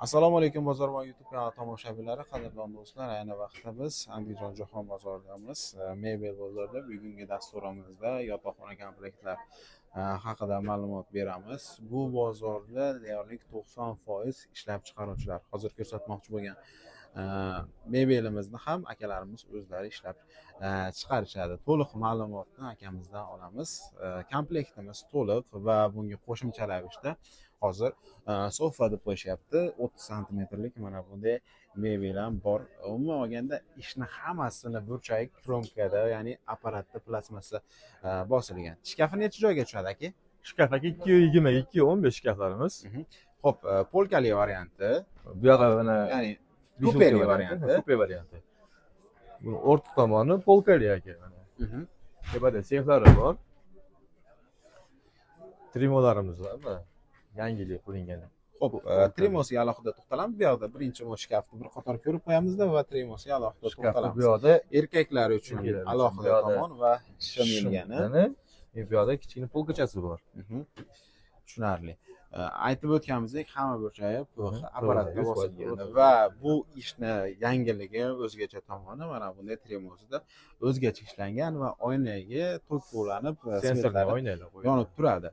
Assalomu alaykum bozorboy YouTube kanali tomoshabinlari, qadrdon do'stlar. Ayni vaqtda biz Andijon Jahon bozoridamiz. Mebel bozorida bugungi dasturimizda yotoqxona komplektlar haqida ma'lumot beramiz. Bu bozorda deyarli 90% ishlab chiqaruvchilar hozir ko'rsatmoqchi bo'lgan mebelimizni ham akalarimiz o'zlari ishlab chiqarishadi. To'liq ma'lumotni akamizdan olamiz. Komplektimiz to'liq va bunga qo'shimcha ravishda hozir sofa deb qo'yishyapti. 30 santimetrlik mana bunday mebel ham bor. Umuman olganda ishni hammasini burchagi kromkada, ya'ni apparatda plasmassa bosilgan. Shkafi necha joyga tushadi aka? Shkaf aka 220 215 shkaflarimiz. Xo'p, polkali varianti. Bu yoqqa mana ya'ni kupeli varianti. Kupe varianti. Bu o'rta tomoni polkali aka mana. Tepada sexlari bor. Trimolarimiz bor mana. Yangilik qilingan. Xo'p, trimosiga alohida to'xtalamiz. Bu yoqda birinchi shkafni bir qator ko'rib qo'yamizda va trimosiga alohida to'xtalamiz. Bu yoqda erkaklar uchun alohida tomon va shimilgani. Bu yoqda kichkina polkachasi bor. Tushunarli. Aytib o'tganimizdek, hamma burchagi apparatga bosilgan va bu ishni yangiligi o'zgacha tomoni mana bunday trimosida o'zgacha ishlangan va oynaga to'lqinlanib sensorlar yonib turadi.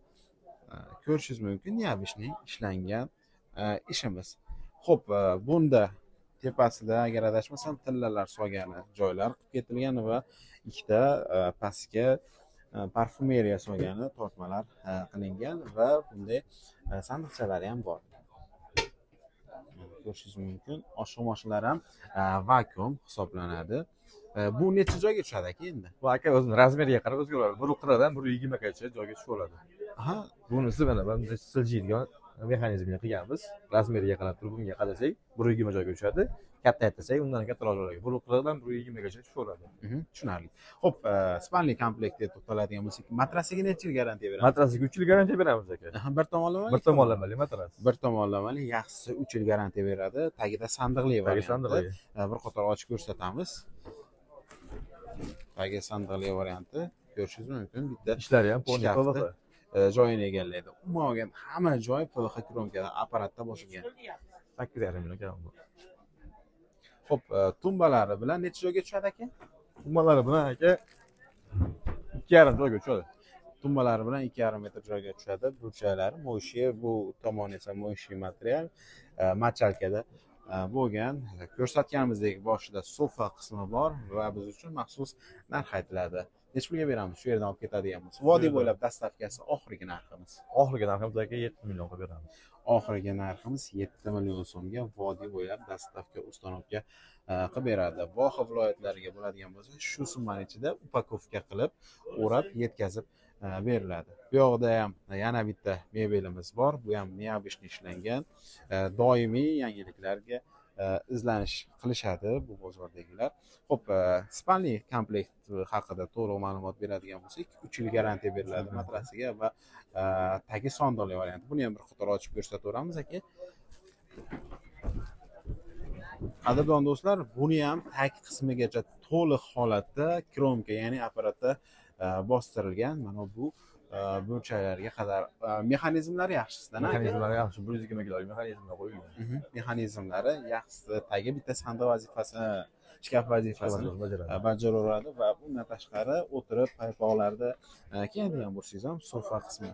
Ko'rishingiz mumkin, neobishning ishlangan ishimiz. Xo'p, bunda tepasida agar adashmasam tillalar solgani joylar qilib ketilgan va ikkita pastga parfumeriya solgani tortmalar qilingan va bunday sandiqchalari ham bor. Ko'rishingiz mumkin, oshxonalar ham vakuum hisoblanadi. Bu necha joyga tushadi aka endi? Bu aka o'zining razmeriga qarab o'zgaradi. 1.40 dan 1.20 gacha joyga tushib oladi. Aha, bunisi mana bunday siljiydigan mexanizmni qilganmiz. Razmeriga qarab turib bunga qarasak 1.20 joyga tushadi. Katta aytsak undan kattaroq joyga 1.40 dan 1.20 gacha tushib oladi. Tushunarli. Xo'p, spalni komplektga to'xtaladigan bo'lsak, matrasiga necha yil garantiya beramiz? Matrasiga 3 yil garantiya beramiz aka. Bir tomonlama? Bir tomonlamali matras. Bir tomonlamali, yaxshisi 3 yil garantiya beradi. Tagida sandiqli varianti. Bir qator ochib ko'rsatamiz. Tagi sandiqli varianti ko'rishingiz mumkin. Bitta ishlari ham PVX joyini egallaydi. Umuman olganda hamma joy PVX kromkada apparatda bosilgan. 8,5 million kam bu. Xo'p, tumbalari bilan necha joyga tushadi aka? Tumbalari bilan aka 2,5 joyga tushadi. Tumbalari bilan 2,5 metr joyga tushadi. Burchaklari mo'shi, bu tomon esa mo'shi material machalkada bo'lgan. Ko'rsatganimizdek boshida sofa qismi bor va biz uchun maxsus narx aytiladi. Necha pulga beramiz? Shu yerdan olib ketadigan bo'lsa. Vodiy bo'ylab dastavkasi oxirgi narximiz. Oxirgi narximiz aka 7 millionga beramiz. Oxirgi narximiz 7 million so'mga vodiy bo'ylab dastavka uстановка qilib beradi. Voha viloyatlariga bo'ladigan bo'lsa, shu summani ichida upakovka qilib, o'rab yetkazib beriladi. Bu yoqda ham yana bitta mebelimiz bor. Bu ham neobishni ishlangan. Doimiy yangiliklarga izlanish qilishadi bu bozordagilar. Xo'p, spalni komplekt haqida to'liq ma'lumot beradigan bo'lsak, 3 yil garantiya beriladi matrasiga va tagi sondoli varianti. Buni ham bir qator ochib ko'rsataveramiz aka. Qadrdon do'stlar, buni ham tag qismigacha to'liq holatda kromka, ya'ni apparatda bostirilgan. Mana bu burchaklarga qadar mexanizmlari yaxshisidan. Mexanizmlari yaxshi, 120 kilolik mexanizmlar qo'yilgan. Mexanizmlari yaxshisi, tagi bitta sandiq vazifasini, shkaf vazifasini bajaraveradi va bundan tashqari o'tirib paypoqlarda kiyadigan bo'lsangiz ham sofa qismi.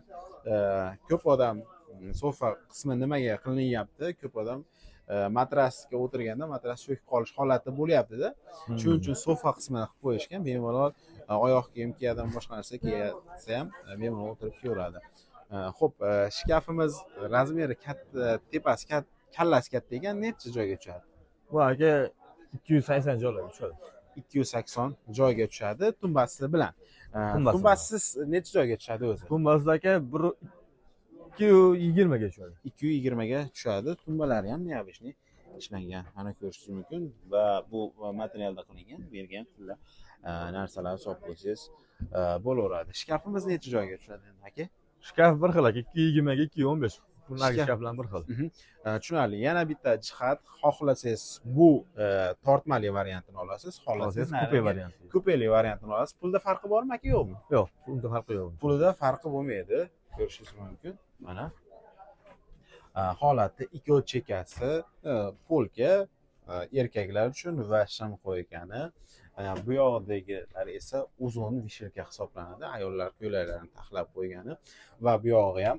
Ko'p odam sofa qismi nimaga qilinyapti? Ko'p odam matrasga o'tirganda matras cho'kib qolish holati bo'lyapti-da. Shuning uchun sofa qismini qilib qo'yishgan. Bemalol oyoq kiyim kiyadimi, boshqa narsa kiysa ham bemalol o'tirib kiyaveradi. Xo'p, shkafimiz razmeri katta, tepasi katta, kallasi katta ekan, necha joyga tushadi? Bu aka 280 joyga tushadi. 280 joyga tushadi tumbasi bilan. Tumbasiz necha joyga tushadi o'zi? Tumbasida aka 220 ga tushadi. 220 ga tushadi. Tumbalari ham neobishni ishlangan. Mana ko'rishingiz mumkin va bu materialda qilingan, bergan pullar narsalar hisob qilsangiz bo'laveradi. Shkafimiz necha joyga tushadi endi aka? Shkaf bir xil aka, 220 ga 215. Bunlarga shkaf bilan bir xil. Tushunarli. Yana bitta jihat, xohlasangiz bu tortmali variantini olasiz, xohlasangiz kupe varianti. Kupeli variantini olasiz. Pulda farqi bormi aka, yo'qmi? Yo'q, pulda farqi yo'q. Pulda farqi bo'lmaydi. Ko'rishingiz mumkin. Mana holatda ikki o't chekasi, polka erkaklar uchun va shim qo'ygani. Bu yoqdagilar esa uzun vishelka hisoblanadi. Ayollar ko'ylaklarini taxlab qo'ygani va bu yog'i ham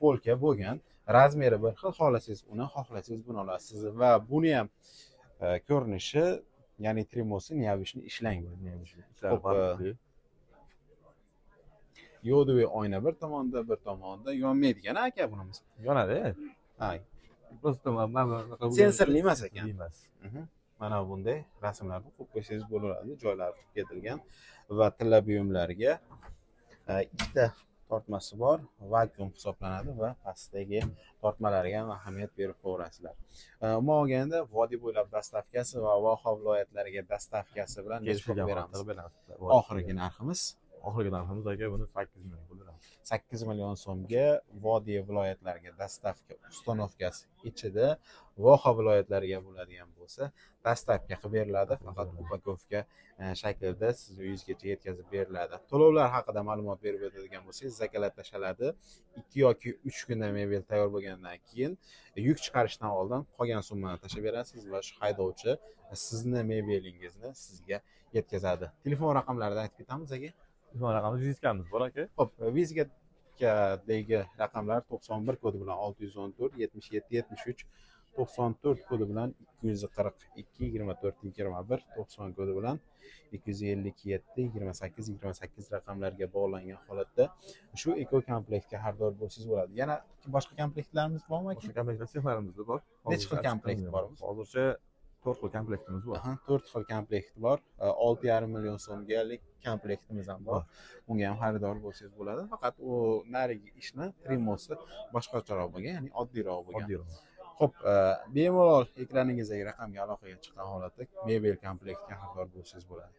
polka bo'lgan. Razmeri bir xil, xohlasangiz uni, xohlasangiz buni olasiz va buni ham ko'rinishi, ya'ni tremosi neobishni ishlangan. Yo'dvi oyna bir tomonda yonmaydigan aka bunimiz. Yonadi. Ha. Просто Sensorli emas ekan. Mana bunday rasmlarni qo'yib qo'ysangiz bo'laveradi, joylari ketilgan va tilla buyumlarga ikkita tortmasi bor, vakuum hisoblanadi va pastdagi tortmalarga ham ahamiyat berib qo'yasizlar. Umuman olganda vodiy bo'ylab dastavkasi va Voha viloyatlariga dastavkasi bilan necha beramiz? Oxirgi narximiz aka buni 8 million bo'ladi. 8 million so'mga Vodiy viloyatlariga dastavka ustanovkasi ichida Voha viloyatlariga bo'ladigan bo'lsa, dastavka qilib beriladi. Faqat upakovka shaklida siz uyingizgacha yetkazib beriladi. To'lovlar haqida ma'lumot berib o'tadigan bo'lsangiz, zakalat tashaladi. 2 yoki 3 kunda mebel tayyor bo'lgandan keyin yuk chiqarishdan oldin qolgan summani tashlab berasiz va shu haydovchi sizni mebelingizni sizga yetkazadi. Telefon raqamlarini aytib ketamiz aka. Telefon raqamimiz vizitamiz bor aka. Xo'p, vizitdagi raqamlar 91 kodi bilan 614 77 73, 94 kodi bilan 242 24 21, 90 kodi bilan 257 28 28 raqamlarga bog'langan holatda shu eko komplektga xaridor bo'lsangiz bo'ladi. Yana boshqa komplektlarimiz bormi aka? Boshqa komplekt sexlarimizda bor. Necha xil komplekt bor? Hozircha 4 xil komplektimiz bor. 4 xil komplekt bor. 6,5 million so'mgalik komplektimiz ham bor. Unga ham xaridor bo'lsangiz bo'ladi. Faqat u narigi ishni tremosi boshqacharoq bo'lgan, ya'ni oddiyroq bo'lgan. Xo'p, bemalol ekraningizdagi raqamga aloqaga chiqqan holatda mebel komplektga xaridor bo'lsangiz bo'ladi.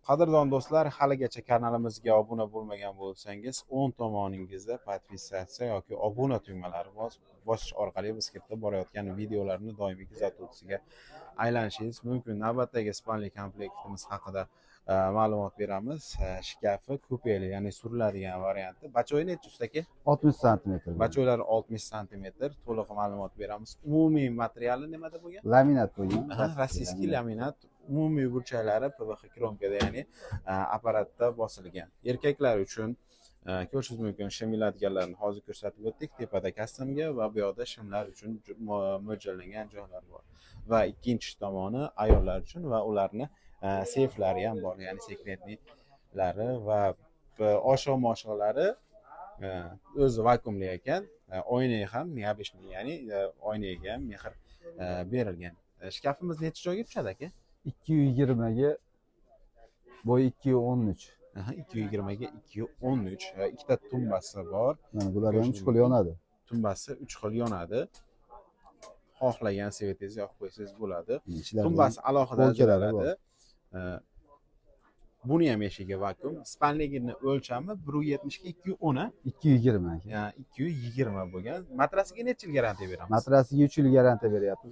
Qadrdon do'stlar, haligacha kanalimizga obuna bo'lmagan bo'lsangiz, o'ng tomoningizda podpisatsiya yoki obuna tugmalari bosish orqali biz kiritib borayotgan videolarni doimiy kuzatuvchisiga aylanishingiz mumkin. Navbatdagi spalli komplektimiz haqida ma'lumot beramiz. Shkafi kupeli, ya'ni suriladigan varianti. Bachoyi necha aka? 60 cm. Bachoylari 60 cm. To'liq ma'lumot beramiz. Umumiy materiali nimada bo'lgan? Laminat bo'lgan. Rossiyskiy laminat. Umumiy burchaklari PVX kromkada, ya'ni apparatda bosilgan. Erkaklar uchun ko'rishingiz mumkin, shim iladiganlarni hozir ko'rsatib o'tdik. Tepada kastamga va bu yoqda shimlar uchun mo'ljallangan joylar bor. Va ikkinchi tomoni ayollar uchun va ularni seyflari ham bor, ya'ni sekretniylari va oshiq-moshiqlari o'zi vakuumli ekan. Oynaga ham neobishli, ya'ni oynaga ham mehr berilgan. Shkafimiz necha joyga tushadi aka? 220 ga bo'yi 213. 220 ga 213. Ikkita tumbasi bor. Mana bular ham 3 xil yonadi. Tumbasi 3 xil yonadi. Xohlagan svetingizni yoqib qo'ysangiz bo'ladi. Tumbasi alohida ajraladi. Buni ham eshigi vakuum. Spanligini o'lchami 170 ga 210. 220. 220 bo'lgan. Matrasiga necha yil garantiya beramiz? Matrasiga 3 yil garantiya beryapmiz.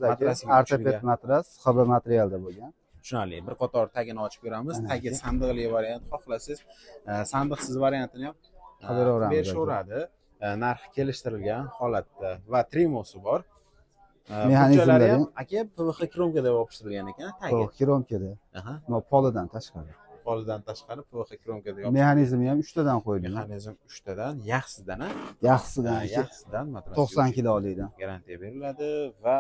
Ortoped matras HB materialda bo'lgan. Tushunarli. Bir qator tagini ochib ko'ramiz. Tagi sandiqli variant xohlasangiz, sandiqsiz variantini ham berishaveradi. Narxi kelishtirilgan holatda va tremosi bor. Mexanizmlari ham aka PVX kromkada yopishtirilgan ekan, tagi. PVX kromkada. No polidan tashqari. Polidan tashqari PVX kromkada yopishtirilgan. Mexanizmi ham 3 tadan qo'yilgan. Mexanizm 3 tadan, yaxshisidan, yaxshisidan 90 kilolikdan garantiya beriladi va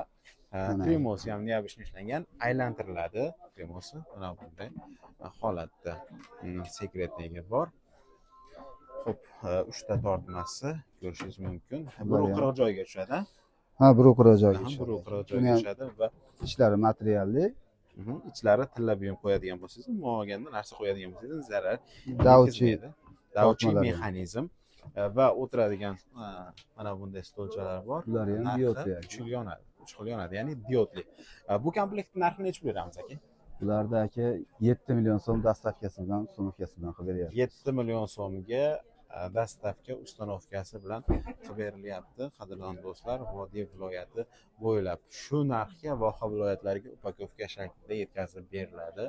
tremosi ham neobishni ishlangan, aylantiriladi. Tremosi mana bunday holatda sekretniga bor. Xo'p, 3 ta tortmasi ko'rishingiz mumkin. Bir o'qroq joyga tushadi. Ha, bir o'qroq joyga tushadi. Bir o'qroq joyga tushadi va ichlari materialli. Ichlari tilla buyum qo'yadigan bo'lsangiz, olganda narsa qo'yadigan bo'lsangiz zarar davchi mexanizm va o'tiradigan mana bunday stolchalar bor. Ular ham diodli. 3 xil yonadi. 3 xil yonadi, ya'ni diodli. Bu komplektning narxini necha beramiz aka? Bularda aka 7 million so'm dastavkasi bilan, ustanovkasi bilan qilib beryapmiz. 7 million so'mga dastavka ustanovkasi bilan qilib berilyapti. Qadrdon do'stlar, Vodiy viloyati bo'ylab shu narxga Voha viloyatlariga upakovka shaklida yetkazib beriladi.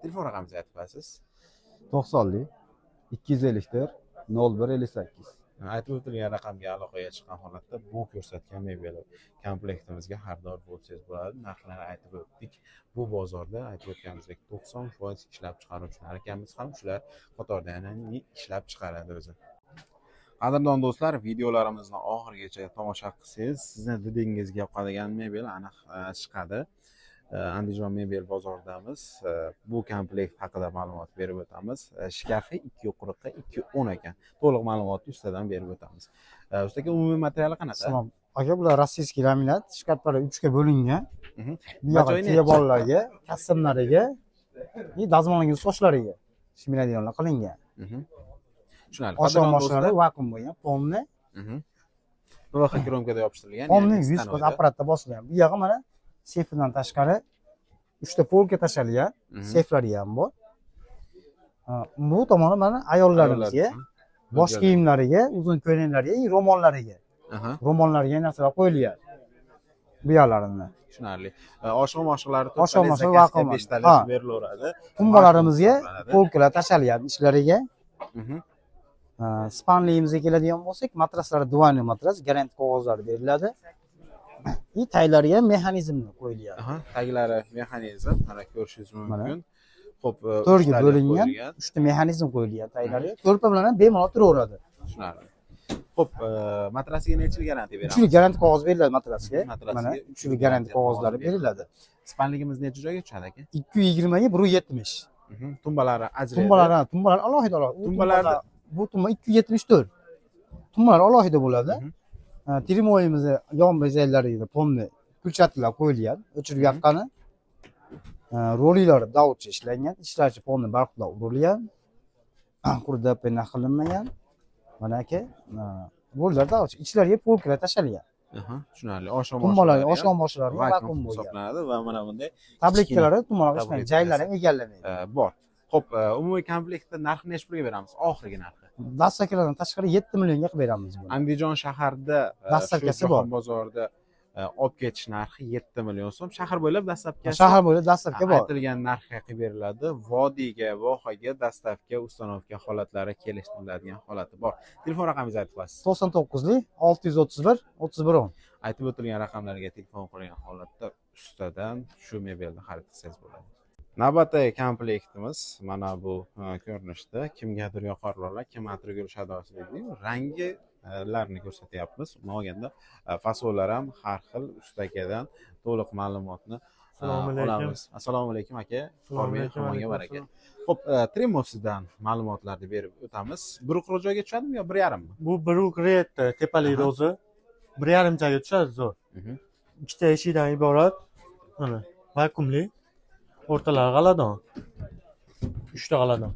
Telefon raqamingizni aytib berasiz? 90lik 254 0158. Aytib o'tilgan raqamga aloqaga chiqqan holatda bu ko'rsatgan mebel komplektimizga xaridor bo'lsangiz bo'ladi. Narxlarni aytib o'tdik. Bu bozorda aytib o'tganimizdek 90% ishlab chiqaruvchilar ekanmiz ham shular qatorida yana ishlab chiqaradi o'zi. Qadrdon do'stlar, videolarimizni oxirigacha tomosha qilsangiz, sizni didingizga yoqadigan mebel aniq chiqadi. Andijon mebel bozoridamiz. Bu komplekt haqida ma'lumot berib o'tamiz. Shkafi 240 ga 210 ekan. To'liq ma'lumotni ustadan berib o'tamiz. Ustaga umumiy materiali qanaqa? Salom. Aka, bular rossiyskiy laminat, shkaflari 3 ga bo'lingan. Bu Bajoyi yoqda tuya bolalarga, kassimlariga, dazmolangan sochlariga shimilaydiganlar qilingan. Tushunarli. Oshon boshlari vakuum bo'lgan, pomni. PVH kromkada yopishtirilgan. Pomning 100% apparatda bosilgan. Bu yog'i mana seyfdan tashqari 3 ta polka tashalgan, seyflari ham bor. Bu tomoni mana ayollarimizga, bosh kiyimlariga, uzun ko'ylaklariga, ro'mollariga. Ro'mollariga narsalar qo'yilgan. Bu yoqlarini. Tushunarli. Oshxon mashqlari Oshxon mashqlari vakuum 5 talik berilaveradi. Tumbalarimizga polkalar tashalgan ishlariga. Spanligimizga keladigan bo'lsak, matraslari duvanli matras, garantiya qog'ozlari beriladi. Taglariga ham mexanizmni qo'yilgan. Taglari mexanizm, mana ko'rishingiz mumkin. Xo'p, 4 ga bo'lingan, 3 ta mexanizm qo'yilgan taglariga. Ko'rpa bilan ham bemalol turaveradi. Tushunarli. Xo'p, matrasiga necha yil garantiya beramiz? 3 yil garantiya qog'oz beriladi matrasga. Mana 3 yil garantiya qog'ozlari beriladi. Spanligimiz necha joyga tushadi aka? 220 ga 170. Tumbalari ajraydi. Tumbalar alohida. Tumbalarda bu tumba 274. Tumbalar alohida bo'ladi. Trimoyimizni yon bezaklariga pomni kulchatlar qo'yilgan, o'chirib yoqqani. Rolilari davutcha ishlangan, ishlarchi pomni barqlab urilgan. Qurda pena qilinmagan. Mana aka, rollar davutcha, ichlariga polkalar tashalgan. Tushunarli. Oshxon boshlari vakuum bo'lgan hisoblanadi va mana bunday tabletkalari tumoqqa ishlaydi, joylari ham egallamaydi. Bor. Xo'p, umumiy komplektda narxi necha pulga beramiz? Oxirgi narxi. Dastavkalardan tashqari 7 millionga qilib beramiz buni. Andijon shaharda dastavkasi bor. Bozorida olib ketish narxi 7 million so'm. Shahar bo'ylab dastavkasi. Shahar bo'ylab dastavka bor. Aytilgan narxga qilib beriladi. Vodiyga, vohaga dastavka, ustanovka holatlari kelishtiriladigan holati bor. Telefon raqamingizni aytib qo'yasiz. 99 631 3110. Aytib o'tilgan raqamlarga telefon qilgan holatda ustadan shu mebelni xarid qilsangiz bo'ladi. Navbatdagi komplektimiz mana bu ko'rinishda kimgadir yoqarlar, kim atirga shadosidagi rangilarni ko'rsatyapmiz. Umuman olganda fasollar ham har xil. Ustakadan to'liq ma'lumotni olamiz. Assalomu alaykum aka. Xonga baraka. Xo'p, Tremosdan ma'lumotlarni berib o'tamiz. 1.5 joyga tushadimi yo 1.5 mi? Bu 1.5 tepali ro'zi 1.5 joyga tushadi zo'r. Ikkita eshikdan iborat. Mana vakuumli. O'rtalari g'aladon. 3 ta g'aladon.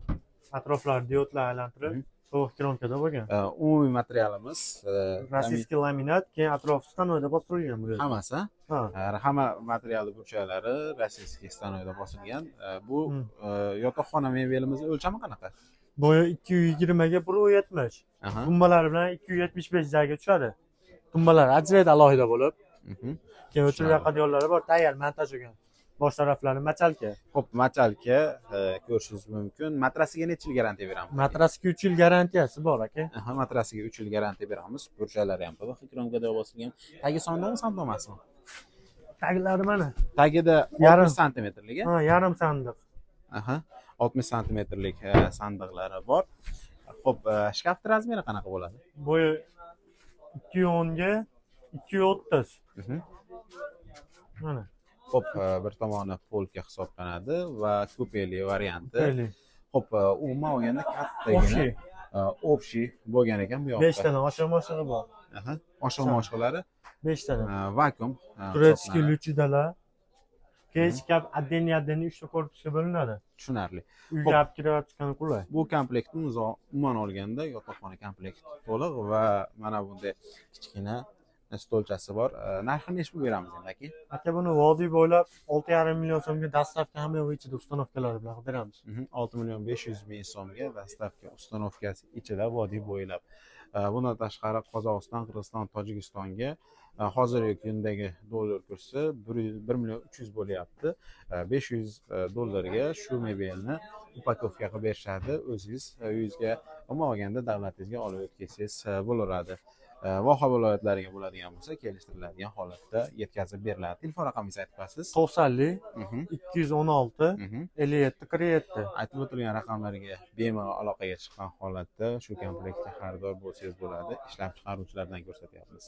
Atroflari diodlar aylantirib, sovuq kromkada bo'lgan. Umumiy materialimiz rossiyskiy laminat, keyin atrofi stanoyda bostirilgan bu yerda. Hammasi? Hamma material burchaklari rossiyskiy stanoyda bosilgan. Bu yotoqxona mebelimizni o'lchami qanaqa? Bo'yi 220 ga 170. Tumbalari bilan 275 joyga tushadi. Tumbalar ajraydi alohida bo'lib. Keyin o'chirib yoqadiganlari bor, tayyor montaj bo'lgan. Bosh taraflari machalka. Xo'p, machalka ko'rishingiz mumkin. Matrasiga necha yil garantiya beramiz? Matrasiga 3 yil garantiyasi bor aka. Matrasiga 3 yil garantiya beramiz. Burchaklari ham PVH kromkada bosilgan. Tagi sondami, sandomasmi? Taglari mana. Tagida 60 santimetrlik. Yarim sandiq. 60 santimetrlik sandiqlari bor. Xo'p, shkaf razmeri qanaqa bo'ladi? Bo'yi 210 ga 230. Mana. Xo'p, bir tomoni polka hisoblanadi va kupeli varianti. Xo'p, umuman olganda kattagina общий bo'lgan ekan bu yoqda. 5 ta oshxon mashqi bor. Oshxon mashqlari 5 ta. Vakuum. Турецкий luchidalar. Keyin shkaf отдельный 3 ta korpusga bo'linadi. Tushunarli. Uyga olib kirayotgan qulay. Bu komplektimiz umuman olganda yotoqxona komplekti to'liq va mana bunday kichkina stolchasi bor. Narxini necha pul beramiz endi aka? Aka, buni vodiy bo'ylab 6,5 million so'mga dastavka hamma ichida ustanovkalari bilan beramiz. 6 million 500 ming so'mga dastavka ustanovkasi ichida vodiy bo'ylab. Bundan tashqari Qozog'iston, Qirg'iziston, Tojikistonga hozirgi kundagi dollar kursi 1 million 300 bo'lyapti. 500 dollarga shu mebelni upakovka qilib berishadi. O'zingiz uyingizga umuman olganda davlatingizga olib o'tkazingiz bo'laveradi. Voha viloyatlariga bo'ladigan bo'lsa, kelishtiriladigan holatda yetkazib beriladi. Telefon raqamingizni aytib berasiz? 90 216 57 47. Aytib o'tilgan raqamlarga bemalol aloqaga chiqqan holatda shu komplektga xaridor bo'lsangiz bo'ladi. Ishlab chiqaruvchilardan ko'rsatyapmiz.